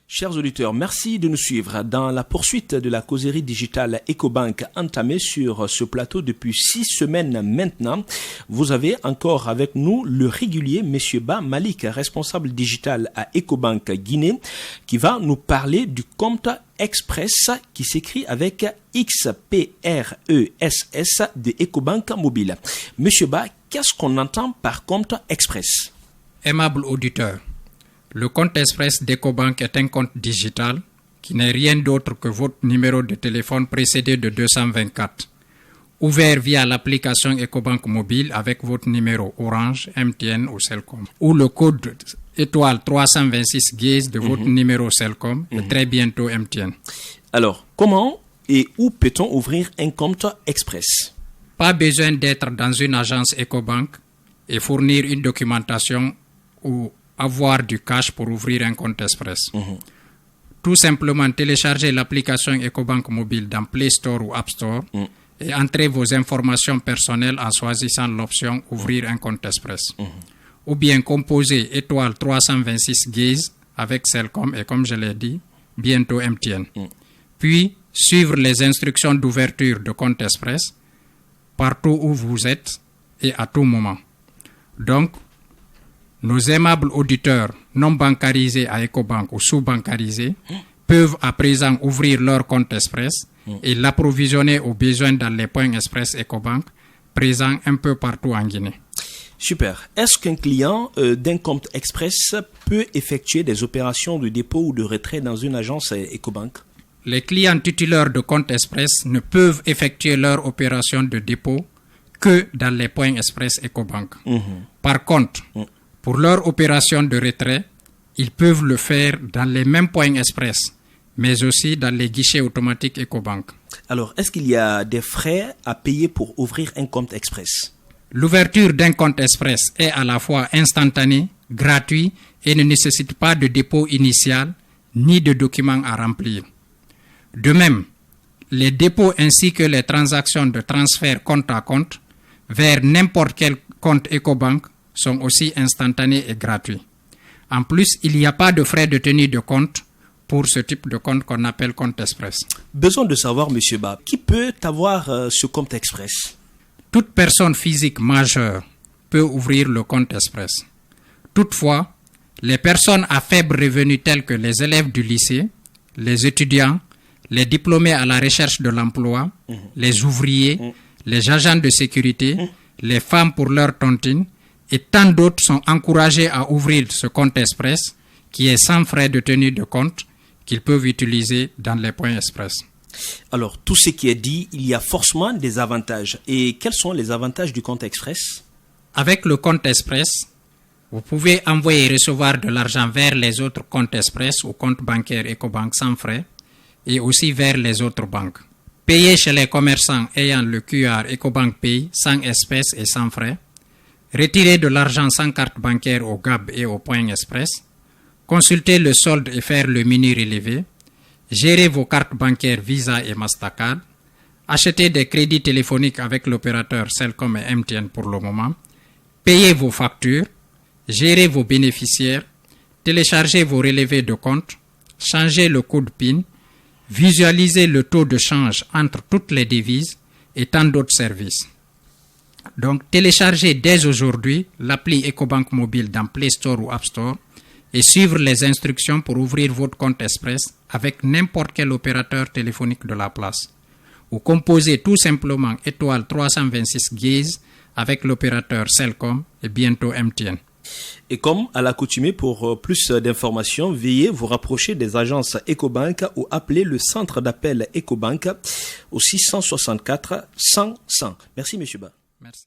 Chers auditeurs, merci de nous suivre dans la poursuite de la causerie digitale Ecobank entamée sur ce plateau depuis 6 semaines maintenant. Vous avez encore avec nous le régulier Monsieur Ba Malik, responsable digital à Ecobank Guinée, qui va nous parler du compte Express qui s'écrit avec XPRESS de Ecobank Mobile. Monsieur Ba, qu'est-ce qu'on entend par compte Express? Aimable auditeur, le compte Express d'Ecobank est un compte digital qui n'est rien d'autre que votre numéro de téléphone précédé de 224, ouvert via l'application Ecobank Mobile avec votre numéro Orange, MTN ou Celcom, ou le code étoile 326 # de votre numéro Celcom et très bientôt MTN. Alors, comment et où peut-on ouvrir un compte Express? Pas besoin d'être dans une agence Ecobank et fournir une documentation ou avoir du cash pour ouvrir un compte Express. Tout simplement télécharger l'application Ecobank Mobile dans Play Store ou App Store et entrer vos informations personnelles en choisissant l'option Ouvrir un compte Express. Ou bien composer étoile 326 # avec Celcom et comme je l'ai dit, bientôt MTN. Puis suivre les instructions d'ouverture de compte Express partout où vous êtes et à tout moment. Donc, nos aimables auditeurs non bancarisés à Ecobank ou sous-bancarisés peuvent à présent ouvrir leur compte Express et l'approvisionner aux besoins dans les points Express Ecobank présents un peu partout en Guinée. Super. Est-ce qu'un client d'un compte Express peut effectuer des opérations de dépôt ou de retrait dans une agence Ecobank? Les clients titulaires de compte Express ne peuvent effectuer leurs opérations de dépôt que dans les points Express Ecobank. Par contre, pour leur opération de retrait, ils peuvent le faire dans les mêmes points Express, mais aussi dans les guichets automatiques Ecobank. Alors, est-ce qu'il y a des frais à payer pour ouvrir un compte Express? L'ouverture d'un compte Express est à la fois instantanée, gratuite et ne nécessite pas de dépôt initial ni de documents à remplir. De même, les dépôts ainsi que les transactions de transfert compte à compte vers n'importe quel compte Ecobank sont aussi instantanés et gratuits. En plus, il n'y a pas de frais de tenue de compte pour ce type de compte qu'on appelle compte Express. Besoin de savoir, Monsieur Ba, qui peut avoir ce compte Express? Toute personne physique majeure peut ouvrir le compte Express. Toutefois, les personnes à faible revenu telles que les élèves du lycée, les étudiants, les diplômés à la recherche de l'emploi, les ouvriers, les agents de sécurité, les femmes pour leur tontine, et tant d'autres sont encouragés à ouvrir ce compte Express qui est sans frais de tenue de compte qu'ils peuvent utiliser dans les points Express. Alors, tout ce qui est dit, il y a forcément des avantages. Et quels sont les avantages du compte Express? Avec le compte Express, vous pouvez envoyer et recevoir de l'argent vers les autres comptes Express ou comptes bancaires Ecobank sans frais et aussi vers les autres banques. Payer chez les commerçants ayant le QR Ecobank Pay sans espèces et sans frais. Retirer de l'argent sans carte bancaire au GAB et au point Express. Consulter le solde et faire le menu relevé. Gérer vos cartes bancaires Visa et Mastercard. Acheter des crédits téléphoniques avec l'opérateur Celcom et MTN pour le moment. Payer vos factures. Gérer vos bénéficiaires. Télécharger vos relevés de compte. Changer le code PIN. Visualiser le taux de change entre toutes les devises et tant d'autres services. Donc, téléchargez dès aujourd'hui l'appli Ecobank Mobile dans Play Store ou App Store et suivre les instructions pour ouvrir votre compte Express avec n'importe quel opérateur téléphonique de la place. Ou composez tout simplement étoile 326 # avec l'opérateur Celcom et bientôt MTN. Et comme à l'accoutumée, pour plus d'informations, veuillez vous rapprocher des agences Ecobank ou appeler le centre d'appel Ecobank au 664 100 100. Merci, Monsieur Ba. Merci.